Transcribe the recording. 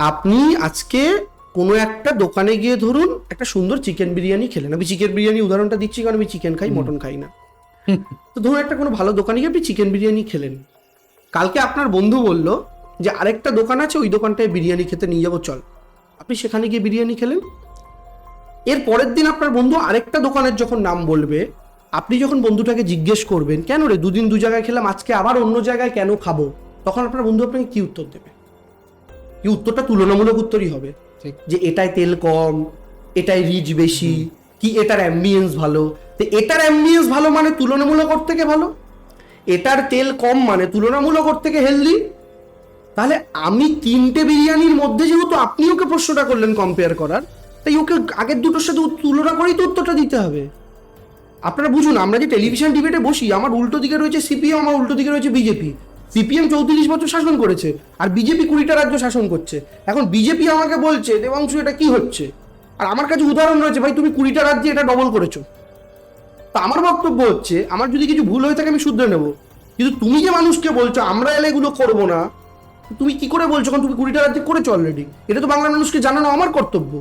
আপনি আজকে কোনো একটা দোকানে গিয়ে ধরুন একটা সুন্দর চিকেন বিরিয়ানি খেলেন। আমি চিকেন বিরিয়ানি উদাহরণটা দিচ্ছি কারণ আমি চিকেন খাই, মটন খাই না। তো ধরুন একটা কোনো ভালো দোকানে গিয়ে আপনি চিকেন বিরিয়ানি খেলেন। কালকে আপনার বন্ধু বলল যে আরেকটা দোকান আছে, ওই দোকানটায় বিরিয়ানি খেতে নিয়ে যাবো, চল। আপনি সেখানে গিয়ে বিরিয়ানি খেলেন। এর পরের দিন আপনার বন্ধু আরেকটা দোকানের যখন নাম বলবে, আপনি যখন বন্ধুটাকে জিজ্ঞেস করবেন কেন রে দুদিন দু জায়গায় খেলাম, আজকে আবার অন্য জায়গায় কেন খাবো, তখন আপনার বন্ধু আপনাকে কি উত্তর দেবে? কি উত্তরটা তুলনামূলক উত্তরই হবে, যে এটায় তেল কম, এটায় রিচ বেশি, কি এটার অ্যাম্বিয়েন্স ভালো। তো এটার অ্যাম্বিয়েন্স ভালো মানে তুলনামূলক ওর থেকে ভালো, এটার তেল কম মানে তুলনামূলক ওর থেকে হেলদি। তাহলে আমি তিনটে বিরিয়ানির মধ্যে যেহেতু আপনি ওকে প্রশ্নটা করলেন কম্পেয়ার করার, তাই ওকে আগের দুটোর সাথে তুলনা করেই তো উত্তরটা দিতে হবে। আপনারা বুঝুন, আমরা যে টেলিভিশন ডিবেটে বসি, আমার উল্টো দিকে রয়েছে সিপিএম, আমার উল্টো দিকে রয়েছে বিজেপি। সিপিএম 34 বছর শাসন করেছে আর বিজেপি 20টা রাজ্য শাসন করছে। এখন বিজেপি আমাকে বলছে দেবাংশু এটা কি হচ্ছে, আর আমার কাছে উদাহরণ রয়েছে, ভাই তুমি 20টা রাজ্যে এটা ডবল করেছো। তা আমার বক্তব্য হচ্ছে, আমার যদি কিছু ভুল হয়ে থাকে আমি শুধরে নেব, কিন্তু তুমি যে মানুষকে বলছো আমরা এলে এগুলো করবো না, তুমি কি করে বলছো? কারণ তুমি 20টা রাজ্যে করেছো অলরেডি, এটা তো বাংলার মানুষকে জানানো আমার কর্তব্য।